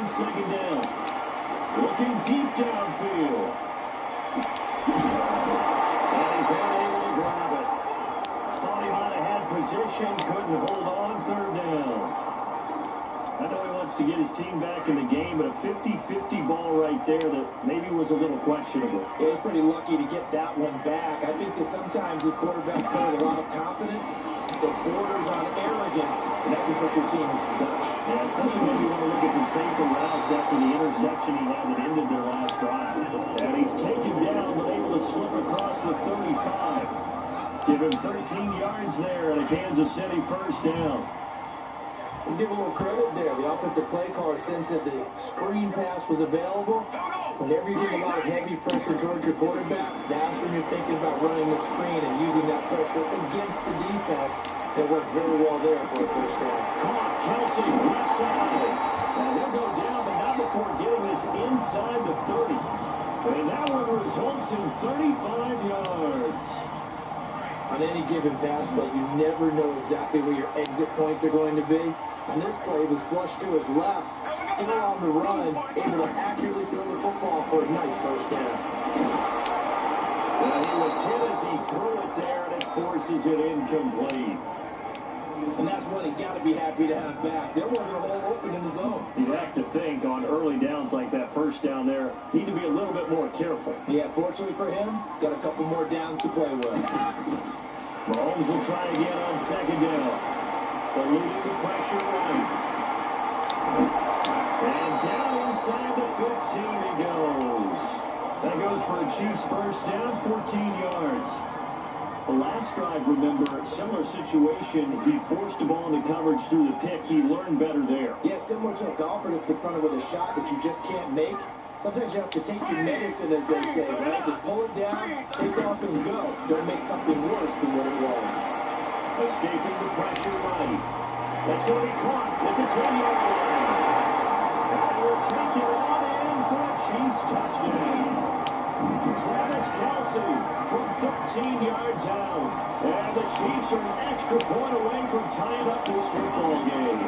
on second down. Looking deep downfield. And he's unable to grab it. Thought he might have had position, couldn't hold on third down. I know he wants to get his team back in the game, but a 50-50 ball right there that maybe was a little questionable. Yeah, he's pretty lucky to get that one back. I think that sometimes this quarterback's playing a lot of confidence that borders on arrogance, and that can put your team in some dutch. Yeah, especially when you want to look at some safer routes after the interception he had that ended their last drive. And he's taken down, but able to slip across the 35. Give him 13 yards there and a Kansas City first down. Let's give a little credit there. The offensive play caller sensed that the screen pass was available. Whenever you give a lot of heavy pressure towards your quarterback, that's when you're thinking about running the screen and using that pressure against the defense. It worked very well there for a first down. Caught Kelsey left side. And he'll go down, but not before getting this inside the 30. And that one results in 35 yards. On any given pass play, you never know exactly where your exit points are going to be. And this play was flushed to his left, still on the run, able to accurately throw the football for a nice first down. Well, he was hit as he threw it there, and it forces it incomplete. And that's one he's got to be happy to have back. There wasn't a hole open in the zone. You have to think on early downs like that first down there, need to be a little bit more careful. Yeah, fortunately for him, got a couple more downs to play with. Mahomes will try again on second down. Eluding the pressure right. And down inside the 15 he goes. That goes for a Chiefs first down, 14 yards. The last drive, remember, similar situation. He forced the ball into coverage through the pick. He learned better there. Yeah, similar to a golfer that's confronted with a shot that you just can't make. Sometimes you have to take your medicine, as they say, right? Just pull it down, take off, and go. Don't make something worse than what it was. Escaping the pressure right. That's going to be caught at the 10-yard line. And will take it on in for a Chiefs touchdown. Travis Kelsey from 13 yards out. And the Chiefs are an extra point away from tying up this football game.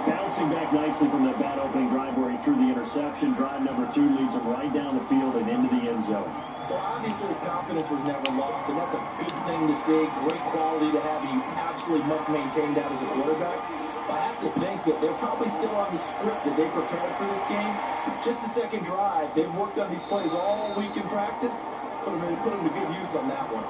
Bouncing back nicely from that bad opening drive where he threw the interception. Drive number 2 leads him right down the field and into the end zone. So obviously his confidence was never lost, and that's a good thing to see. Great quality to have, and you absolutely must maintain that as a quarterback. I have to think that they're probably still on the script that they prepared for this game. Just the second drive, they've worked on these plays all week in practice. Put them to good use on that one.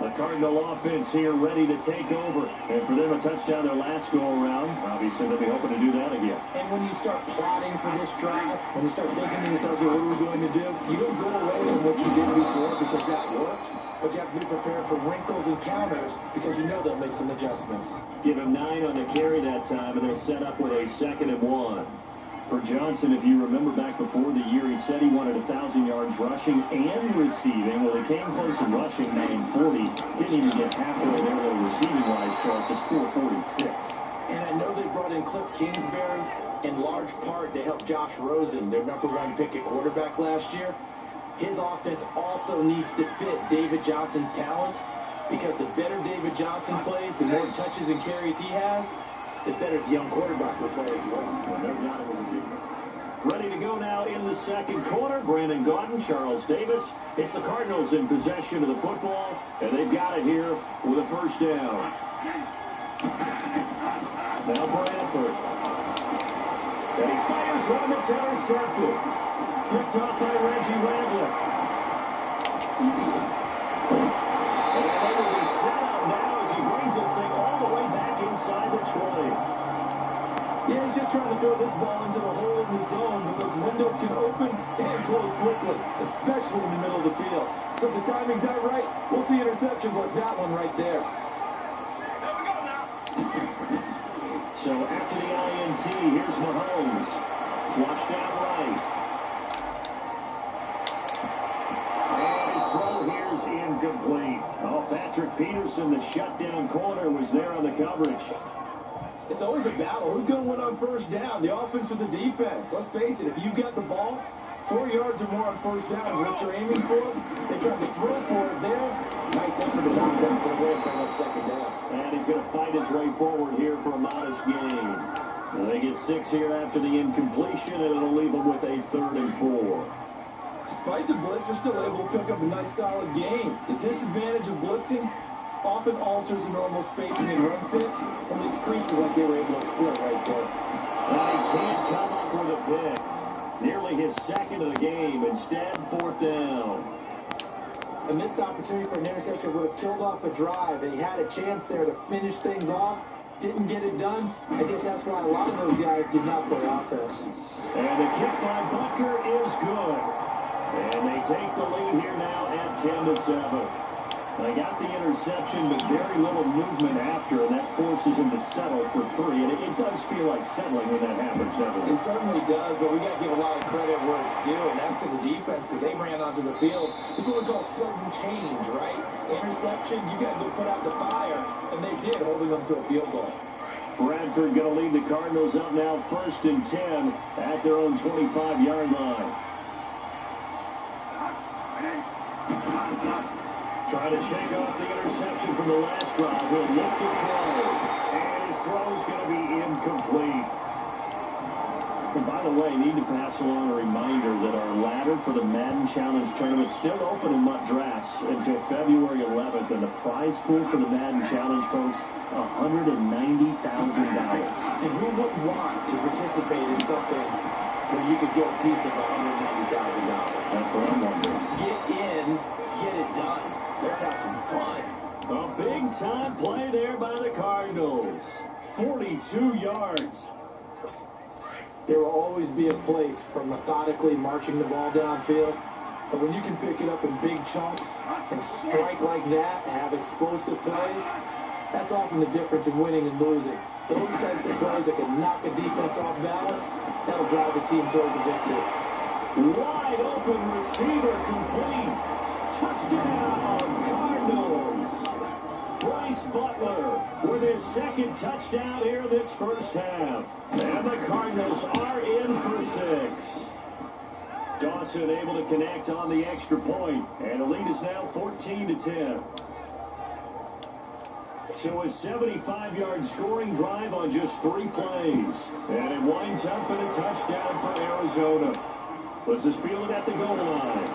The Cardinal offense here ready to take over. And for them, a touchdown their last go-around. Obviously, they'll be hoping to do that again. And when you start plotting for this drive, when you start thinking to yourself, okay, what are we going to do? You don't go away from what you did before because that worked. But you have to be prepared for wrinkles and counters because you know they'll make some adjustments. Give him 9 on the carry that time, and they'll set up with a 2nd and 1. For Johnson, if you remember back before the year, he said he wanted 1,000 yards rushing and receiving. Well, he came close in rushing, 940. Didn't even get halfway there, though, receiving-wise, Charles, just 446. And I know they brought in Cliff Kingsbury in large part to help Josh Rosen, their number-1 pick at quarterback last year. His offense also needs to fit David Johnson's talent because the better David Johnson plays, the more touches and carries he has, the better the young quarterback will play as well. Ready to go now in the second quarter. Brandon Gaudin, Charles Davis. It's the Cardinals in possession of the football, and they've got it here with a first down. Now Bradford. And he fires one that's intercepted. Picked off by Reggie Randler. And they will be set up now as he brings this thing all the way back inside the 20. Yeah, he's just trying to throw this ball into the hole in the zone, but those windows can open and close quickly, especially in the middle of the field. So if the timing's not right, we'll see interceptions like that one right there. So after the INT, here's Mahomes. Flush down right. And his throw here's incomplete. Oh, Patrick Peterson, the shutdown corner, was there on the coverage. It's always a battle. Who's going to win on first down, the offense or the defense? Let's face it, if you got the ball, 4 yards or more on first down is what you're aiming for. They tried to throw for it there. Nice effort to knock them for the win, bring up second down. And he's going to fight his way forward here for a modest gain. And they get 6 here after the incompletion, and it'll leave them with a 3rd and 4. Despite the blitz, they're still able to pick up a nice solid gain. The disadvantage of blitzing often alters the normal spacing and run fits, and leaves creases like they were able to exploit right there. And he can't come up with a pick. Nearly his 2nd of the game. Instead, 4th down. A missed opportunity for an interception would have killed off a drive, and he had a chance there to finish things off. Didn't get it done. I guess that's why a lot of those guys did not play offense. And the kick by Bucker is good. And they take the lead here now at 10-7. They got the interception, but very little movement after, and that forces him to settle for 3. And it does feel like settling when that happens, doesn't it? It certainly does, but we got to give a lot of credit where it's due, and that's to the defense, because they ran onto the field. This is what we call sudden change, right? Interception, you got to go put out the fire, and they did, holding them to a field goal. Bradford going to lead the Cardinals up now 1st and 10 at their own 25-yard line. Trying to shake off the interception from the last drive. He'll look to throw. And his throw is going to be incomplete. And by the way, need to pass along a reminder that our ladder for the Madden Challenge Tournament is still open in Madras until February 11th. And the prize pool for the Madden Challenge, folks, $190,000. And who wouldn't want to participate in something where you could get a piece of $190,000? That's what I'm wondering. Get in, get it done. Let's have some fun. A big-time play there by the Cardinals. 42 yards. There will always be a place for methodically marching the ball downfield. But when you can pick it up in big chunks and strike like that, have explosive plays, that's often the difference in winning and losing. Those types of plays that can knock a defense off balance, that'll drive the team towards a victory. Wide open receiver complete. Touchdown, Cardinals. Bryce Butler with his 2nd touchdown here this first half. And the Cardinals are in for 6. Dawson able to connect on the extra point. And the lead is now 14-10. So a 75-yard scoring drive on just 3 plays. And it winds up in a touchdown for Arizona. Let's just feel it at the goal line.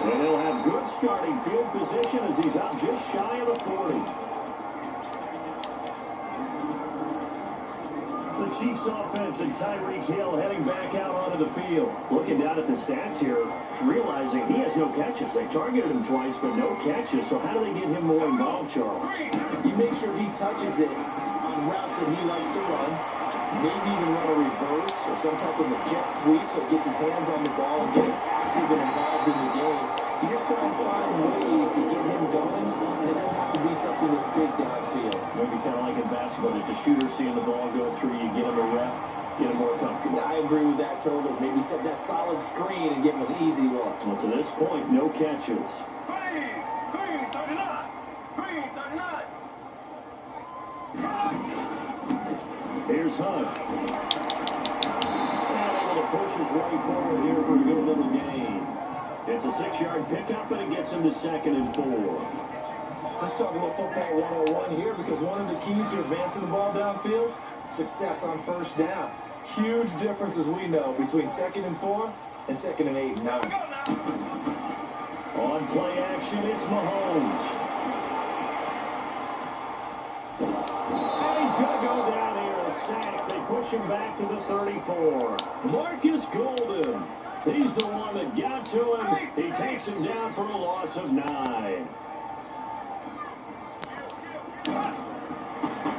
And he'll have good starting field position as he's up just shy of the 40. The Chiefs offense and Tyreek Hill heading back out onto the field. Looking down at the stats here, realizing he has no catches. They targeted him twice, but no catches. So how do they get him more involved, Charles? You make sure he touches it on routes that he likes to run. Maybe even run a reverse or some type of a jet sweep so he gets his hands on the ball and get active and involved in the game. You just try and find ways to get him going, and it doesn't have to be something that's big downfield. Maybe kind of like in basketball, just a shooter seeing the ball go through, you get him a rep, get him more comfortable. I agree with that totally. Maybe set that solid screen and give him an easy look. Well, to this point, no catches. Green, 39. Green, 39. Here's Hunt. And able to push his way forward here for a good little gain. It's a 6-yard pickup, and it gets him to 2nd and 4. Let's talk about football 101 here, because one of the keys to advancing the ball downfield, success on first down. Huge difference, as we know, between 2nd and 4 and 2nd and 8 and 9. On play action, it's Mahomes. And he's going to go down here, a sack. They push him back to the 34. Marcus Golden. He's the one that got to him. He takes him down for a loss of 9.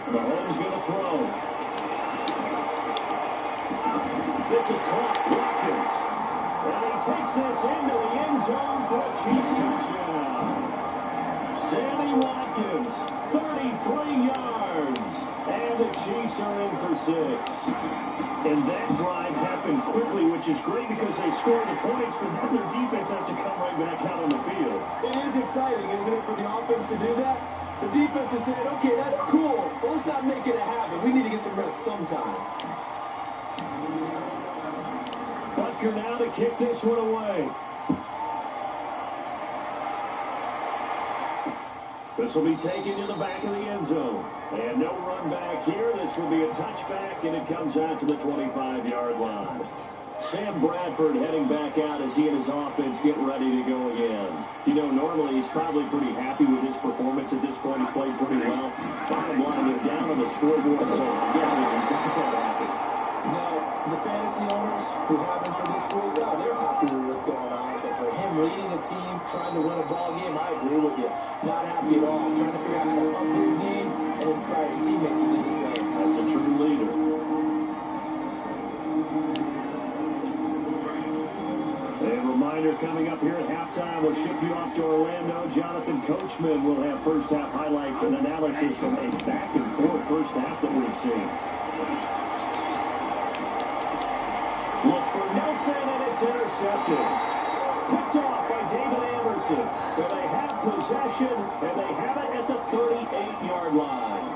Mahomes going to throw. This is caught. Watkins. And he takes this into the end zone for a Chiefs touchdown. Sammy Watkins, 33 yards. And the Chiefs are in for 6. And that drive happened quickly, which is great because they scored the points, but then their defense has to come right back out on the field. It is exciting, isn't it, for the offense to do that? The defense is saying, okay, that's cool, but let's not make it a habit. We need to get some rest sometime. Tucker now to kick this one away. This will be taken to the back of the end zone. And no run back here. This will be a touchback, and it comes out to the 25-yard line. Sam Bradford heading back out as he and his offense get ready to go again. You know, normally he's probably pretty happy with his performance at this point. He's played pretty well. Bottom line, they're down on the scoreboard, so I'm guessing he's not that happy. No, the fantasy owners who have him for this week, well, they're happy with what's going on. But for him leading a team, trying to win a ball game, I agree with you. Not happy at all. Trying to figure out how to up his game and inspire his teammates to do the same. That's a true leader. A reminder coming up here at halftime, we'll ship you off to Orlando. Jonathan Coachman will have first half highlights and analysis from a back and forth first half that we've seen. Looks for Nelson, and it's intercepted. Picked off by David Anderson. And they have possession, and they have it at the 38-yard line.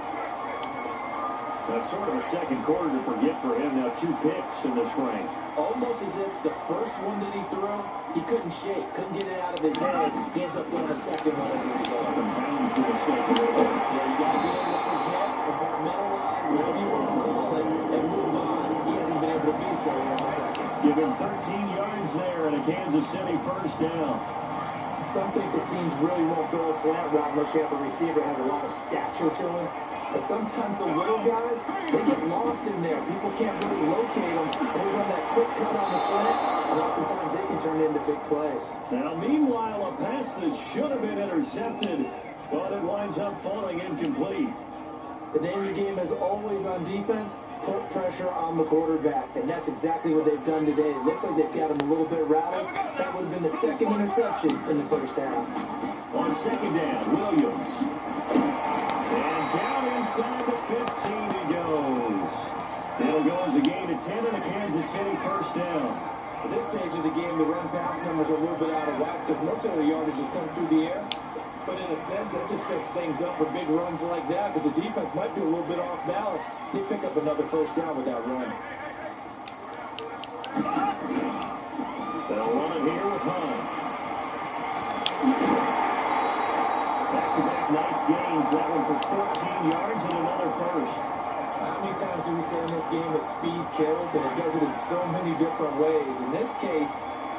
That's sort of a second quarter to forget for him. Now 2 picks in this frame. Almost as if the first one that he threw, he couldn't shake, couldn't get it out of his head. He ends up throwing a second one as a result. Compounds the mistake. Yeah, you got to be able to forget, compartmentalize, whatever you want to call it, and move on. He hasn't been able to do so in the second. Give him 13 yards there and a Kansas City first down. Some think the teams really won't throw a slant route unless you have a receiver that has a lot of stature to him. But sometimes the little guys, they get lost in there. People can't really locate them. And they run that quick cut on the slant, and oftentimes they can turn it into big plays. Now, meanwhile, a pass that should have been intercepted, but it winds up falling incomplete. The name of the game is always on defense, put pressure on the quarterback. And that's exactly what they've done today. It looks like they've got him a little bit rattled. That would have been the second interception in the first half. On second down, Williams. And down inside the 15 he goes. It'll go as a gain of 10 and a Kansas City first down. At this stage of the game, the run-pass numbers are a little bit out of whack because most of the yardage is coming through the air. But in a sense, that just sets things up for big runs like that because the defense might be a little bit off balance. They pick up another first down with that run. They'll run it here with Hunt. Back-to-back nice gains. That one for 14 yards and another first. How many times do we say in this game that speed kills, and it does it in so many different ways? In this case,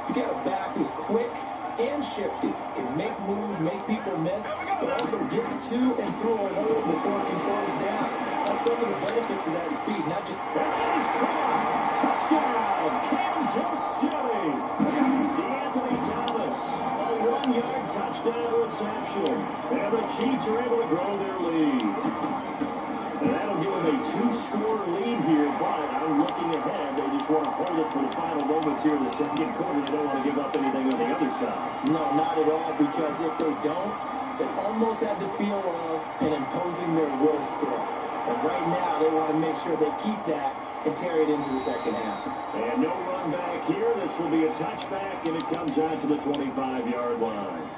you got a back who's quick and shifty, can make moves, make people miss, but also gets to and through a hole before it can close down. That's some of the benefits of that speed, not just... He's caught! Touchdown! Kansas City! DeAnthony Thomas, a 1-yard touchdown reception. And the Chiefs are able to grow their lead. And that'll give them a 2-score lead here, but I'm looking ahead. They just want to hold it for the final moments here in the second quarter. They don't want to give up anything on the other side. No, not at all, because if they don't, it almost had the feel of an imposing their will score. And right now, they want to make sure they keep that and carry it into the second half. And no run back here. This will be a touchback, and it comes out to the 25-yard line.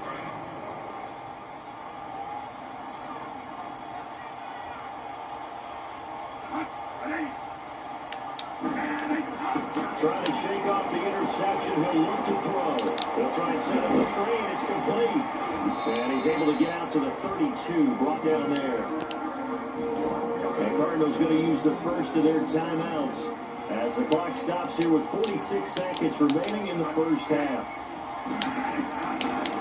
Trying to shake off the interception. He'll look to throw. He'll try and set up the screen. It's complete. And he's able to get out to the 32. Brought down there. And Cardinals going to use the first of their timeouts as the clock stops here with 46 seconds remaining in the first half.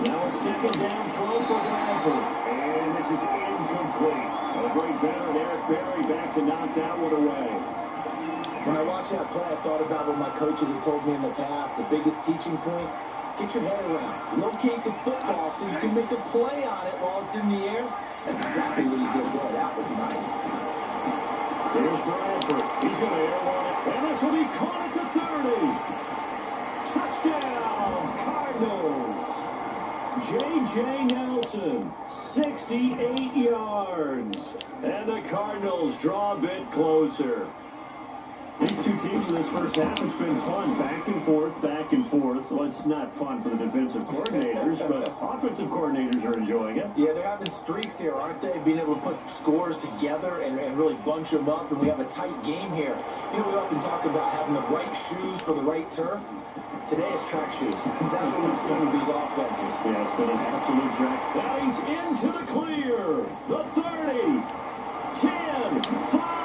Now a second down throw for Bradford. And this is incomplete. A great veteran, Eric Berry, back to knock that one away. When I watched that play, I thought about what my coaches had told me in the past. The biggest teaching point, get your head around. Locate the football so you can make a play on it while it's in the air. That's exactly what he did there. That was nice. There's Bradford. He's going to airline it. And this will be caught at the 30. Touchdown, Cardinals. J.J. Nelson, 68 yards. And the Cardinals draw a bit closer. These two teams in this first half, it's been fun. Back and forth, back and forth. Well, it's not fun for the defensive coordinators, but offensive coordinators are enjoying it. Yeah, they're having streaks here, aren't they? Being able to put scores together and really bunch them up, and we have a tight game here. You know, we often talk about having the right shoes for the right turf. Today it's track shoes. That's what we've seen with these offenses. Yeah, it's been an absolute track. Now he's into the clear. The 30, 10, 5.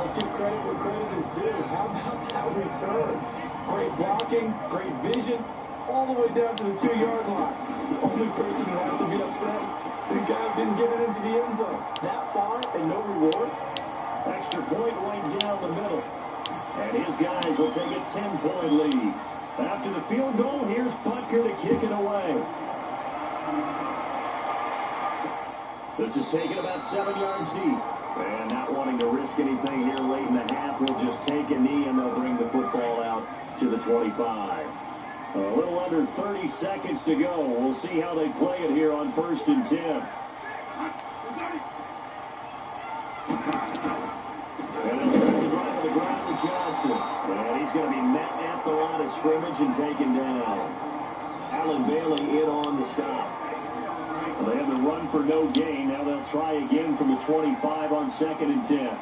Let's give credit where credit is due. How about that return? Great blocking, great vision, all the way down to the 2-yard line. The only person who has to be upset, the guy who didn't get it into the end zone. That far and no reward. Extra point right down the middle. And his guys will take a 10-point lead. After the field goal, here's Butker to kick it away. This is taken about 7 yards deep. And not wanting to risk anything here late in the half, will just take a knee and they'll bring the football out to the 25. A little under 30 seconds to go. We'll see how they play it here on 1st and 10. And it's going to drive to the ground to Johnson. And he's going to be met at the line of scrimmage and taken down. Allen Bailey in on the stop. They have the run for no gain. Now they'll try again from the 25 on 2nd and 10.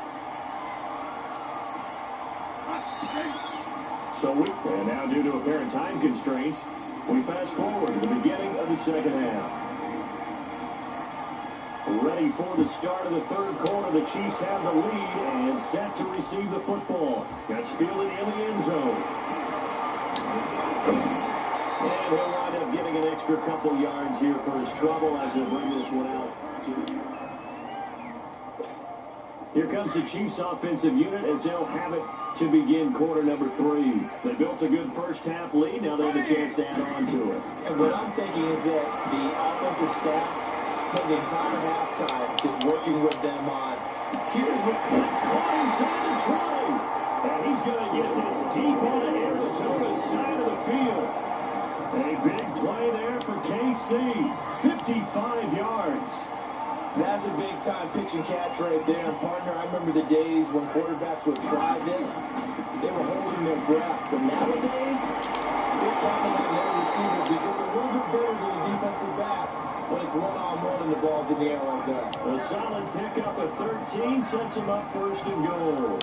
And now due to apparent time constraints, we fast forward to the beginning of the second half. Ready for the start of the third quarter. The Chiefs have the lead and set to receive the football. That's fielded in the end zone. And he'll wind up getting an extra couple yards here for his trouble as they bring this one out. Here comes the Chiefs offensive unit as they'll have it to begin quarter number 3. They built a good first half lead. Now they have a chance to add on to it. And what I'm thinking is that the offensive staff spent the entire halftime just working with them on, here's what it's caught inside the 20. And he's going to get this deep on the Arizona side of the field. A big play there for KC. 55 yards. That's a big-time pitch and catch right there. And, partner, I remember the days when quarterbacks would try this. They were holding their breath. But nowadays, they're counting on their receiver to be just a little bit better than a defensive back when it's one-on-one and the ball's in the air like that. A solid pickup at 13 sets him up 1st and goal.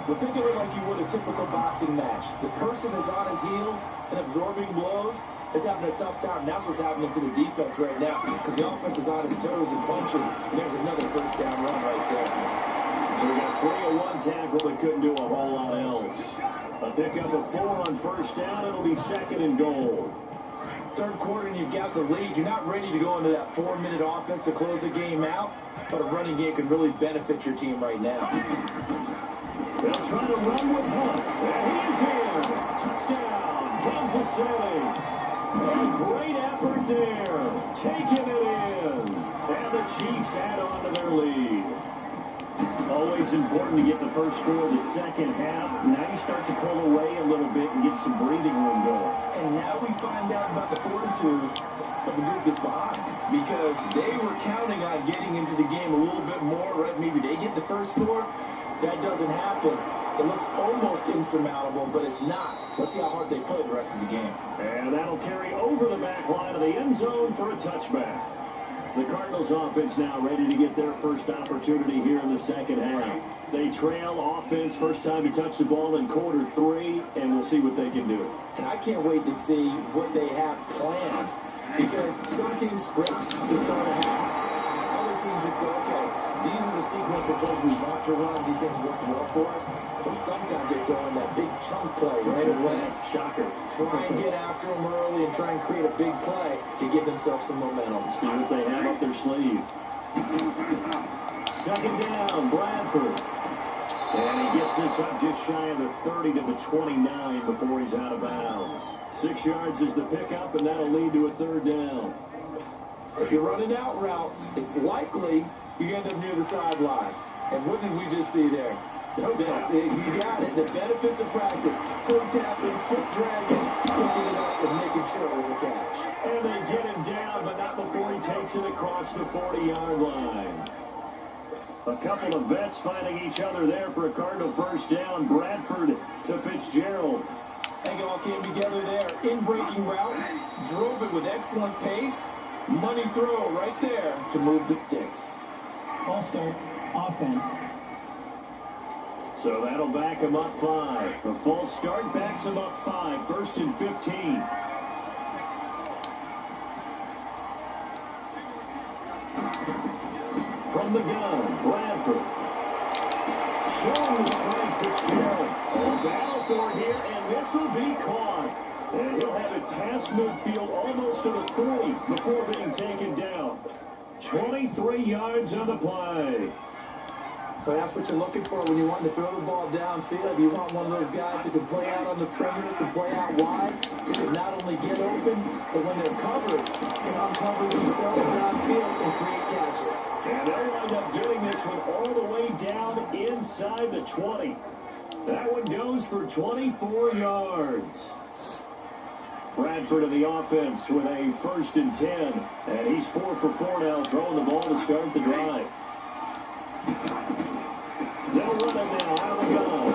Well, think of it like you would a typical boxing match. The person is on his heels and absorbing blows is having a tough time. That's what's happening to the defense right now because the offense is on his toes and punching. And there's another first down run right there. So we got 3 on 1 tackle, but couldn't do a whole lot else. A pickup of 4 on 1st down. It'll be 2nd and goal. Third quarter and you've got the lead. You're not ready to go into that 4-minute offense to close the game out, but a running game can really benefit your team right now. They'll try to run with Hunt. And he's in. Touchdown, Kansas City. A great effort there. Taking it in. And the Chiefs add on to their lead. Always important to get the first score of the second half. Now you start to pull away a little bit and get some breathing room going. And now we find out about the fortitude of the group that's behind. Because they were counting on getting into the game a little bit more, right? Maybe they get the first score. That doesn't happen. It looks almost insurmountable, but it's not. Let's see how hard they play the rest of the game. And that'll carry over the back line of the end zone for a touchback. The Cardinals offense now ready to get their first opportunity here in the second half. They trail offense first time to touch the ball in quarter 3, and we'll see what they can do. And I can't wait to see what they have planned because some teams script to start a half. Other teams just go, okay, these are the sequence of plays we want to run. These things work well for us. But sometimes they throw in that big chunk play right away. Shocker. Try and get after them early and try and create a big play to give themselves some momentum. See what they have up their sleeve. 2nd down, Bradford. And he gets this up just shy of the 30 to the 29 before he's out of bounds. 6 yards is the pickup, and that'll lead to a 3rd down. If you're running out route, it's likely you end up near the sideline. And what did we just see there? You got it. The benefits of practice. Toe tapping, foot dragging, picking it up and making sure it was a catch. And they get him down, but not before he takes it across the 40-yard line. A couple of vets finding each other there for a Cardinal first down. Bradford to Fitzgerald. It all came together there. In-breaking route. Drove it with excellent pace. Money throw right there to move the sticks. False start. Offense. So that'll back him up 5. A false start backs him up 5. 1st and 15. From the gun, Bradford. Showing the strength, Fitzgerald. A battle for it here, and this will be caught. And he'll have it past midfield almost to the 3 before being taken down. 23 yards on the play. But that's what you're looking for when you want to throw the ball downfield. You want one of those guys who can play out on the perimeter, can play out wide, who can not only get open, but when they're covered, can uncover themselves downfield and create catches. And they'll wind up getting this one all the way down inside the 20. That one goes for 24 yards. Bradford in the offense with a 1st and 10. And he's 4 for 4 now, throwing the ball to start the drive. They'll run him now out of the gun.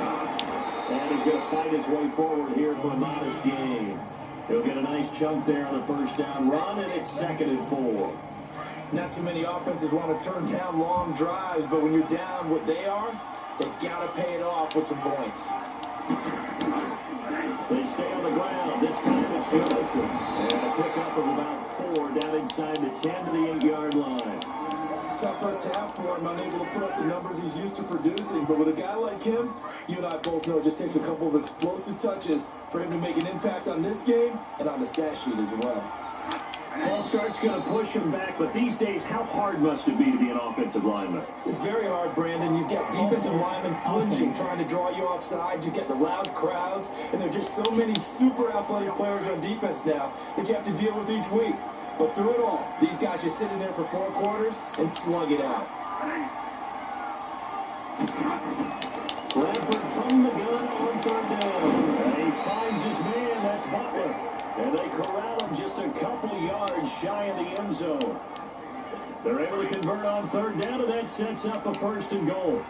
And he's going to fight his way forward here for a modest gain. He'll get a nice chunk there on the first down run, and it's 2nd and 4. Not too many offenses want to turn down long drives, but when you're down what they are, they've got to pay it off with some points. They stay on the ground. This time it's Johnson. And a pickup of about 4 down inside the 10 to the 8-yard line. Tough first half for him, unable to put up the numbers he's used to producing. But with a guy like him, you and I both know it just takes a couple of explosive touches for him to make an impact on this game and on the stat sheet as well. False start's going to push him back, but these days, how hard must it be to be an offensive lineman? It's very hard, Brandon. You've got defensive linemen flinching, trying to draw you offside. You get the loud crowds, and there are just so many super athletic players on defense now that you have to deal with each week. But through it all, these guys just sit in there for 4 quarters and slug it out. Bradford from the gun on 3rd down. And he finds his man, that's Butler. And they corral him just a couple yards shy of the end zone. They're able to convert on 3rd down, and that sets up a 1st and goal.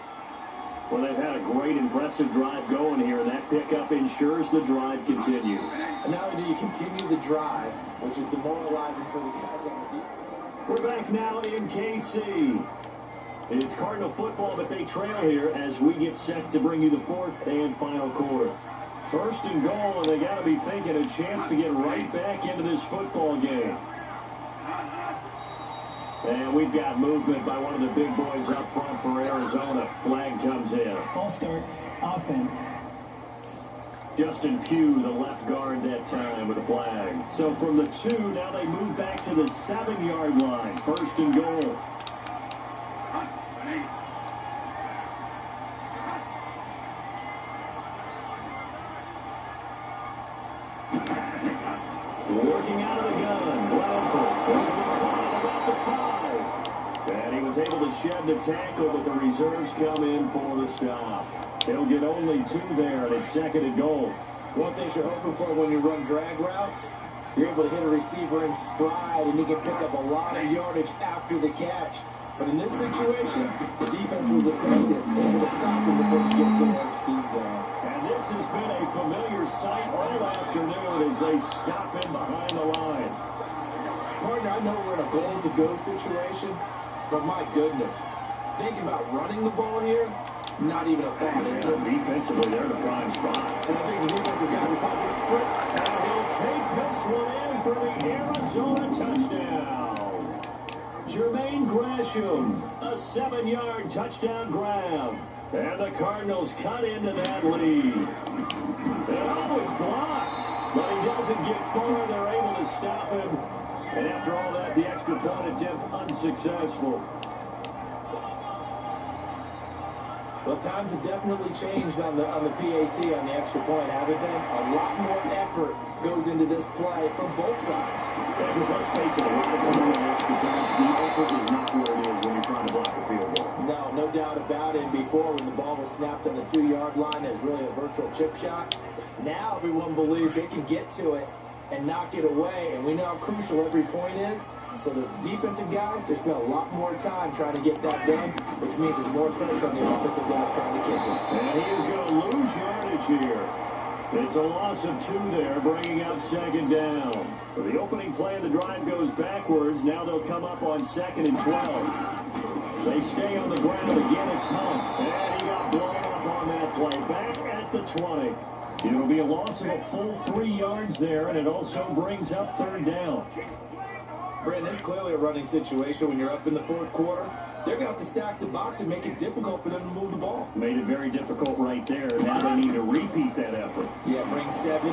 Well, they've had a great, impressive drive going here, and that pickup ensures the drive continues. And not only do you continue the drive, which is demoralizing for the guys on the defense. We're back now in KC. It's Cardinal football, but they trail here as we get set to bring you the 4th and final quarter. 1st and goal, and they got to be thinking a chance to get right back into this football game. And we've got movement by one of the big boys up front for Arizona. Flag comes in. False start. Offense. Justin Pugh, the left guard that time with a flag. So from the 2, now they move back to the 7-yard line. 1st and goal. Working out of the gun, Bradford. This will be caught about the 5. And he was able to shed the tackle, but the reserves come in for the stop. He'll get only 2 there, and it's 2nd and goal. One thing you're hoping for when you run drag routes, you're able to hit a receiver in stride, and he can pick up a lot of yardage after the catch. But in this situation, the defense was effective, able to stop him before he get the large speed going. And this has been a familiar sight all afternoon as they stop him behind the line. Partner, I know we're in a goal-to-go situation, but my goodness, thinking about running the ball here, not even a thought. Defensively, they're in a prime spot. And I think the defensive guys will probably sprint. And he'll take this one in for the Arizona touchdown. Jermaine Gresham, a 7-yard touchdown grab. And the Cardinals cut into that lead. And it's blocked. But he doesn't get far. They're able to stop him. And after all that, the extra point attempt unsuccessful. Well, times have definitely changed on the PAT, on the extra point, haven't they? A lot more effort goes into this play from both sides. Yeah, because let's face it, a lot of times on extra points, the effort is not where it is when you're trying to block a field goal. No doubt about it. Before, when the ball was snapped on the 2-yard line, it was really a virtual chip shot. Now everyone believes they can get to it and knock it away. And we know how crucial every point is. So the defensive guys, they spent a lot more time trying to get that done, which means there's more pressure on the offensive guys trying to kick it. And he is going to lose yardage here. It's a loss of 2 there, bringing up second down. So the opening play of the drive goes backwards. Now they'll come up on 2nd and 12. They stay on the ground. Again, it's Hunt. And he got blown up on that play. Back at the 20. It'll be a loss of a full 3 yards there, and it also brings up 3rd down. Brandon, it's clearly a running situation when you're up in the 4th quarter. They're going to have to stack the box and make it difficult for them to move the ball. Made it very difficult right there. Now they need to repeat that effort. Yeah, bring 7, 8, 9,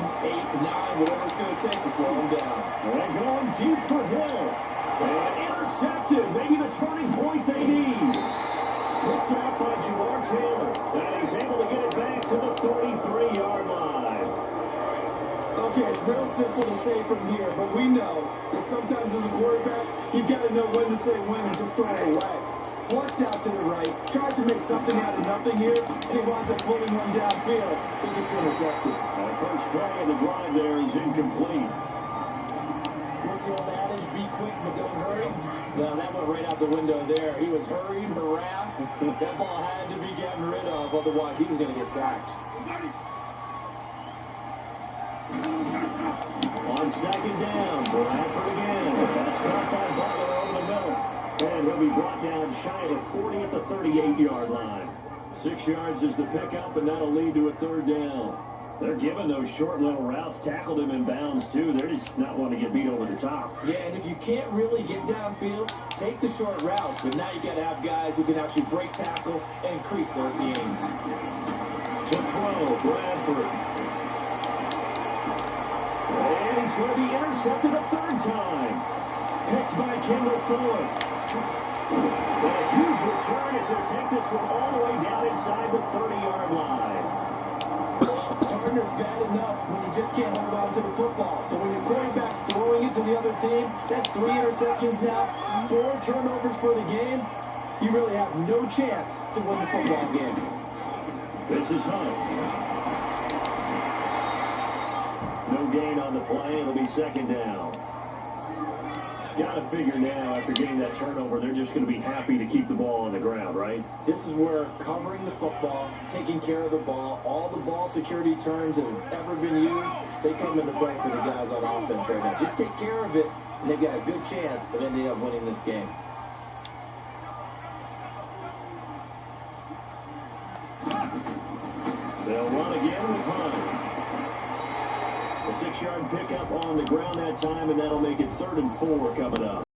whatever it's going to take to slow them down. And going deep for Hill. And intercepted. Maybe the turning point they need. Picked up by Jamar Taylor. And he's able to get it back to the 33-yard line. Okay, it's real simple to say from here, but we know that sometimes as a quarterback, you've got to know when to say when and just throw it away. Flushed out to the right, tried to make something out of nothing here, and he winds up pulling one downfield. It gets intercepted. The first play of the drive there is incomplete. What's the old adage? Be quick, but don't hurry. Now that went right out the window there. He was hurried, harassed. That ball had to be gotten rid of, otherwise he was going to get sacked. On 2nd down, Bradford again. That's caught by Butler over the middle. And he'll be brought down shy of the 40 at the 38-yard line. 6 yards is the pickup, and that'll lead to a 3rd down. They're giving those short little routes, tackled him in bounds too. They're just not wanting to get beat over the top. Yeah, and if you can't really get downfield, take the short routes. But now you got to have guys who can actually break tackles and increase those gains. To throw, Bradford. And he's going to be intercepted a 3rd time. Picked by Kendall Fuller. And a huge return as he'll take this one all the way down inside the 30-yard line. Gardner's bad enough when you just can't hold on to the football. But when your quarterback's throwing it to the other team, that's 3 interceptions now, 4 turnovers for the game. You really have no chance to win the football game. This is Hunt. No gain on the play. It'll be 2nd down. Got to figure now, after getting that turnover, they're just going to be happy to keep the ball on the ground, right? This is where covering the football, taking care of the ball, all the ball security terms that have ever been used, they come into play for the guys on offense right now. Just take care of it, and they've got a good chance of ending up winning this game. They'll run again with Hunt. A 6-yard pickup on the ground that time, and that'll make it 3rd and 4 coming up.